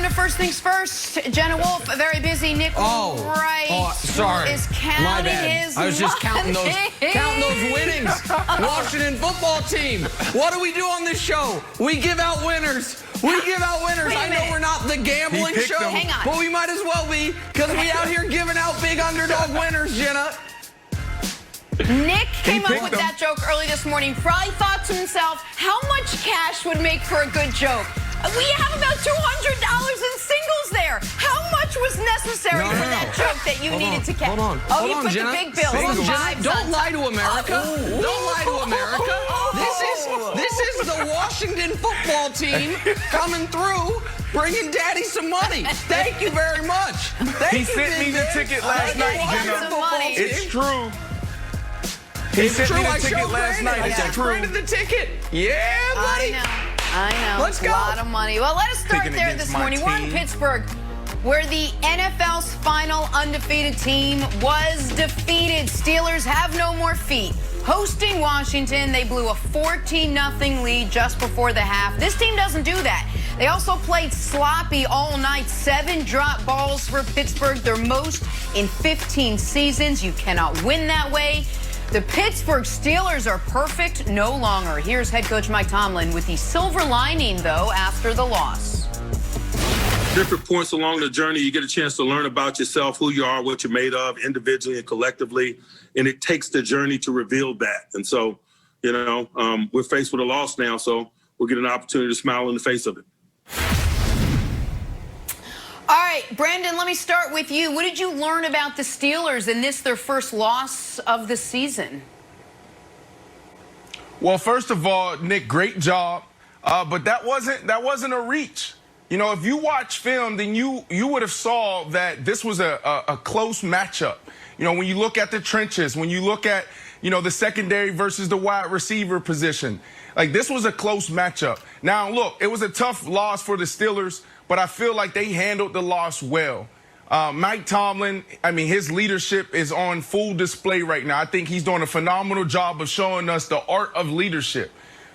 to first things first. Jenna Wolf, very busy. Nick Wright sorry. is counting My bad. his I was just counting those winnings. Washington football team. What do we do on this show? We give out winners. We give out winners. I know we're not the gambling show, Hang on. but we might as well be because we out here giving out big underdog winners, Jenna. Nick came up with that joke early this morning. Probably thought to himself, how much cash would make for a good joke? We have about $200 in singles there. How much was necessary for that joke that you needed to catch? Hold on. Oh, Hold you on, put Jenna. the big bills. Don't lie to America. Don't lie to America. This is the Washington football team coming through, bringing Daddy some money. Thank you very much. He sent me the ticket last night, Jenna. It's true. He sent me the ticket last night. It's true. The ticket. Yeah, buddy. I know. Let's go. A lot of money. Well, let us start there this morning. We're in Pittsburgh, where the NFL's final undefeated team was defeated. Steelers have no more feet. Hosting Washington, they blew a 14-0 lead just before the half. This team doesn't do that. They also played sloppy all night. 7 drop balls for Pittsburgh, their most in 15 seasons. You cannot win that way. The Pittsburgh Steelers are perfect no longer. Here's head coach Mike Tomlin with the silver lining, though, after the loss. Different points along the journey, you get a chance to learn about yourself, who you are, what you're made of, individually and collectively. And it takes the journey to reveal that. And so, we're faced with a loss now, so we'll get an opportunity to smile in the face of it. All right, Brandon, let me start with you. What did you learn about the Steelers in this, their first loss of the season? Well, first of all, Nick, great job. But that wasn't a reach. If you watch film, then you would have saw that this was a close matchup. When you look at the trenches, when you look at, the secondary versus the wide receiver position, like this was a close matchup. Now, look, it was a tough loss for the Steelers, but I feel like they handled the loss well. Mike Tomlin, his leadership is on full display right now. I think he's doing a phenomenal job of showing us the art of leadership.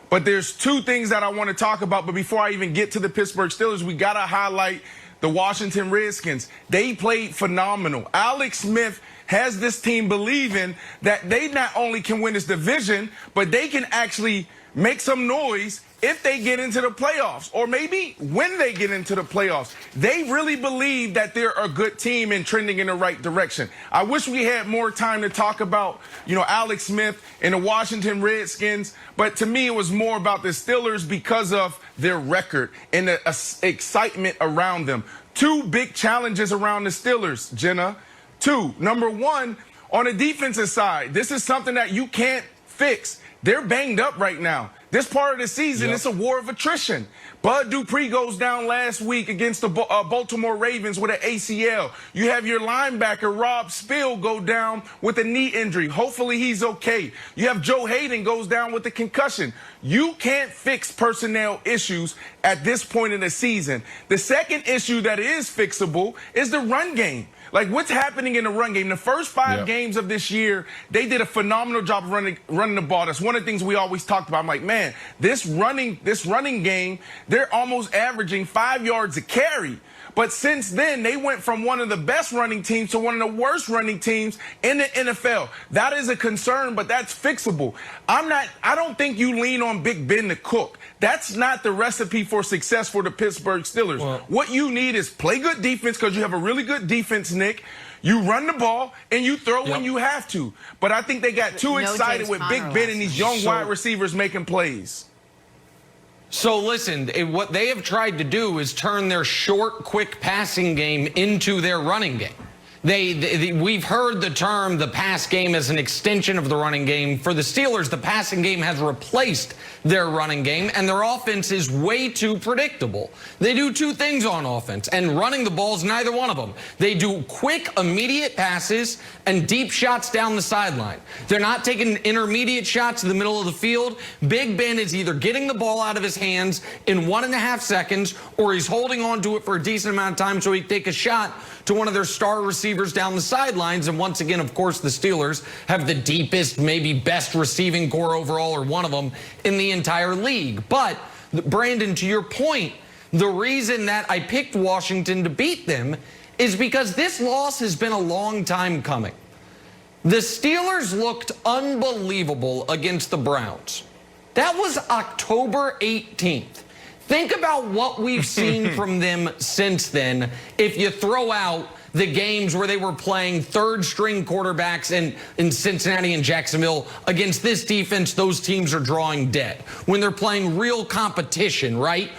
But there's 2 things that I want to talk about. But before I even get to the Pittsburgh Steelers, we got to highlight the Washington Redskins. They played phenomenal. Alex Smith has this team believing that they not only can win this division, but they can actually make some noise if they get into the playoffs, or maybe when they get into the playoffs. They really believe that they're a good team and trending in the right direction. I wish we had more time to talk about, Alex Smith and the Washington Redskins, but to me it was more about the Steelers because of their record and the excitement around them. 2 big challenges around the Steelers, Jenna. 2. Number 1, on the defensive side, this is something that you can't fix. They're banged up right now. This part of the season, it's a war of attrition. Bud Dupree goes down last week against the Baltimore Ravens with an ACL. You have your linebacker, Rob Spill, go down with a knee injury. Hopefully he's okay. You have Joe Hayden goes down with a concussion. You can't fix personnel issues at this point in the season. The second issue that is fixable is the run game. Like, what's happening in the run game? The first 5 games of this year, they did a phenomenal job of running the ball. That's one of the things we always talked about. I'm like, man, this running game, they're almost averaging 5 yards a carry. But since then, they went from one of the best running teams to one of the worst running teams in the NFL. That is a concern, but that's fixable. I don't think you lean on Big Ben to cook. That's not the recipe for success for the Pittsburgh Steelers. Well, what you need is play good defense, because you have a really good defense, Nick. You run the ball and you throw when you have to. But I think they got too excited with Big Ben and these young wide receivers making plays. So listen, what they have tried to do is turn their short, quick passing game into their running game. We've heard the term the pass game as an extension of the running game. For the Steelers, the passing game has replaced their running game, and their offense is way too predictable. They do 2 things on offense, and running the ball is neither one of them. They do quick, immediate passes and deep shots down the sideline. They're not taking intermediate shots in the middle of the field. Big Ben is either getting the ball out of his hands in 1.5 seconds, or he's holding on to it for a decent amount of time so he can take a shot to one of their star receivers down the sidelines. And once again, of course, the Steelers have the deepest, maybe best receiving core overall, or one of them, in the entire league. But, Brandon, to your point, The reason that I picked Washington to beat them is because this loss has been a long time coming. The Steelers looked unbelievable against the Browns. That was October 18th. Think about what we've seen from them since then if you throw out the games where they were playing third-string quarterbacks in Cincinnati and Jacksonville. Against this defense, those teams are drawing dead. When they're playing real competition, right?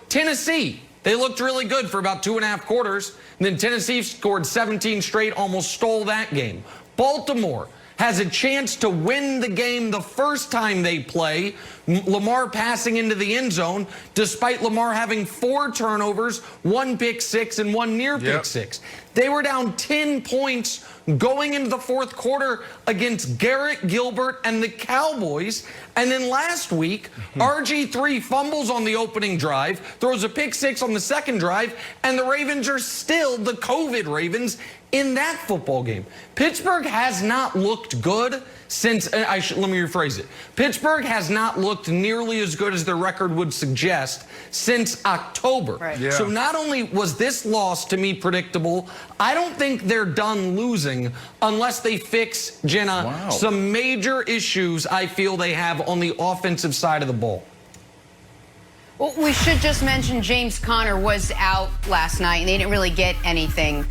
Tennessee, they looked really good for about 2.5 quarters. And then Tennessee scored 17 straight, almost stole that game. Baltimore has a chance to win the game the first time they play. Lamar passing into the end zone, despite Lamar having 4 turnovers, 1 pick six, and 1 near pick six. They were down 10 points going into the fourth quarter against Garrett Gilbert and the Cowboys. And then last week, RG3 fumbles on the opening drive, throws a pick six on the second drive, and the Ravens are still the COVID Ravens in that football game. Pittsburgh has not looked good since, let me rephrase it. Pittsburgh has not looked nearly as good as their record would suggest since October. Right. Yeah. So not only was this loss to me predictable, I don't think they're done losing unless they fix, Jenna, some major issues I feel they have on the offensive side of the ball. Well, we should just mention James Conner was out last night, and they didn't really get anything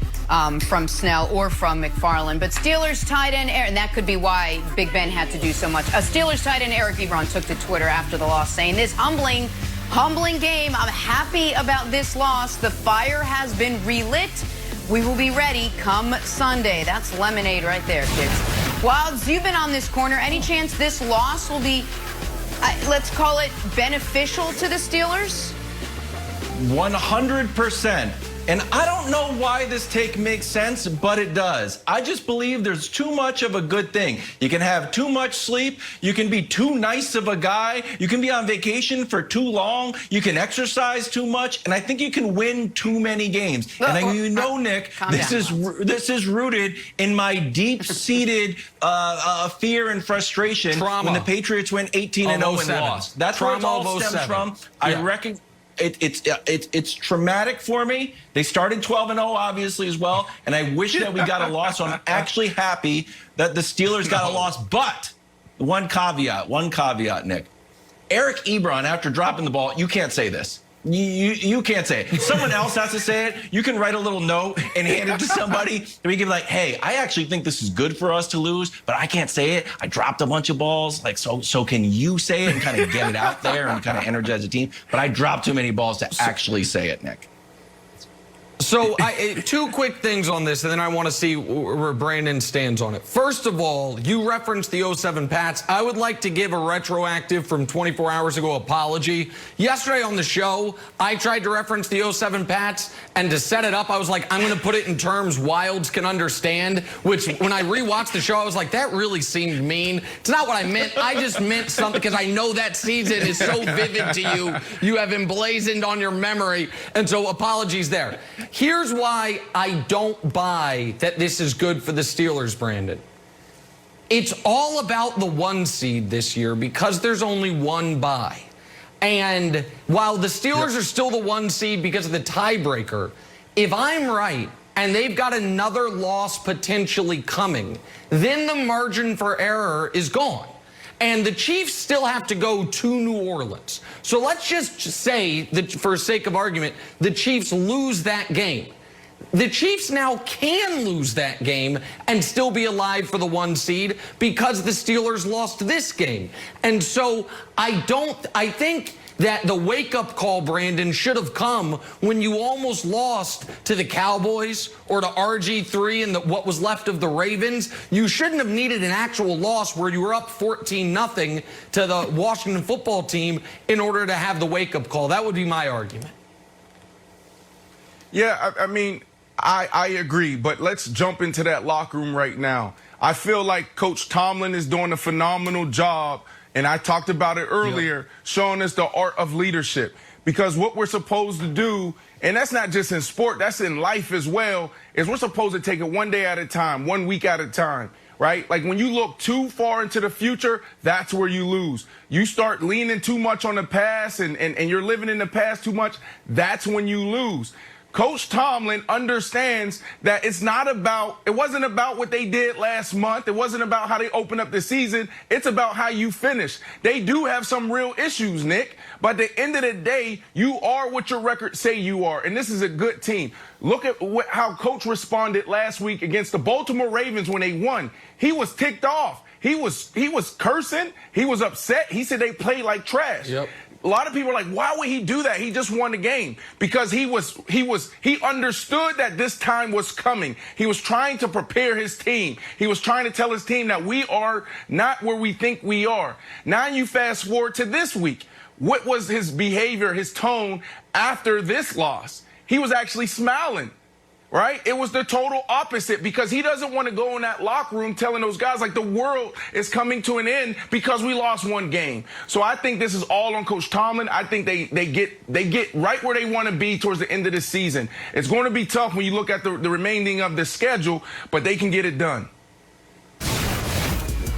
from Snell or from McFarland. But Steelers tight end, and that could be why Big Ben had to do so much. Steelers tight end Eric Ebron took to Twitter after the loss, saying, "This humbling game. I'm happy about this loss. The fire has been relit. We will be ready come Sunday." That's lemonade right there, kids. Wilds, you've been on this corner. Any chance this loss will be, let's call it, beneficial to the Steelers? 100%. And I don't know why this take makes sense, but it does. I just believe there's too much of a good thing. You can have too much sleep. You can be too nice of a guy. You can be on vacation for too long. You can exercise too much. And I think you can win too many games. And you know, Nick, this is rooted in my deep-seated fear and frustration when the Patriots went 18-0 and lost. That's where it all stems from. I reckon it's traumatic for me. They started 12-0 obviously as well, and I wish that we got a loss. So I'm actually happy that the Steelers got a loss. But one caveat, Nick. Eric Ebron, after dropping the ball, you can't say this. You can't say it. Someone else has to say it. You can write a little note and hand it to somebody. And we can be like, hey, I actually think this is good for us to lose, but I can't say it. I dropped a bunch of balls. Like, so can you say it and kind of get it out there and kind of energize the team? But I dropped too many balls to actually say it, Nick. So 2 quick things on this, and then I want to see where Brandon stands on it. First of all, you referenced the 07 Pats. I would like to give a retroactive from 24 hours ago apology. Yesterday on the show, I tried to reference the 07 Pats, and to set it up, I was like, I'm going to put it in terms Wilds can understand, which when I rewatched the show, I was like, that really seemed mean. It's not what I meant. I just meant something because I know that season is so vivid to you. You have emblazoned on your memory, and so apologies there. Here's why I don't buy that this is good for the Steelers, Brandon. It's all about the 1 seed this year because there's only 1 bye. And while the Steelers are still the 1 seed because of the tiebreaker, if I'm right and they've got another loss potentially coming, then the margin for error is gone. And the Chiefs still have to go to New Orleans. So let's just say that, for sake of argument, the Chiefs lose that game. The Chiefs now can lose that game and still be alive for the 1 seed because the Steelers lost this game. And so I think that the wake-up call, Brandon, should have come when you almost lost to the Cowboys or to RG3 and what was left of the Ravens. You shouldn't have needed an actual loss where you were up 14-0 to the Washington football team in order to have the wake-up call. That would be my argument. Yeah, I mean, I agree, but let's jump into that locker room right now. I feel like Coach Tomlin is doing a phenomenal job, and I talked about it earlier, showing us the art of leadership. Because what we're supposed to do, and that's not just in sport, that's in life as well, is we're supposed to take it 1 day at a time, 1 week at a time. right? Like when you look too far into the future, that's where you lose. You start leaning too much on the past and you're living in the past too much, that's when you lose. Coach Tomlin understands that it wasn't about what they did last month. It wasn't about how they opened up the season. It's about how you finish. They do have some real issues, Nick, but at the end of the day, you are what your records say you are, and this is a good team. Look at how Coach responded last week against the Baltimore Ravens when they won. He was ticked off. He was cursing. He was upset. He said they played like trash. Yep. A lot of people are like, why would he do that? He just won the game. Because he understood that this time was coming. He was trying to prepare his team. He was trying to tell his team that we are not where we think we are. Now you fast forward to this week. What was his behavior, his tone after this loss? He was actually smiling. Right? It was the total opposite because he doesn't want to go in that locker room telling those guys like the world is coming to an end because we lost one game. So I think this is all on Coach Tomlin. I think they get right where they want to be towards the end of the season. It's going to be tough when you look at the remaining of the schedule, but they can get it done.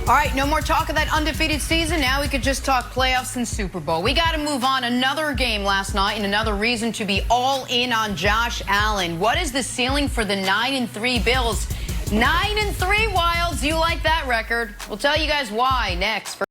All right, no more talk of that undefeated season. Now we could just talk playoffs and Super Bowl. We got to move on. Another game last night and another reason to be all in on Josh Allen. What is the ceiling for the 9-3 Bills? 9-3 Wilds. You like that record? We'll tell you guys why next.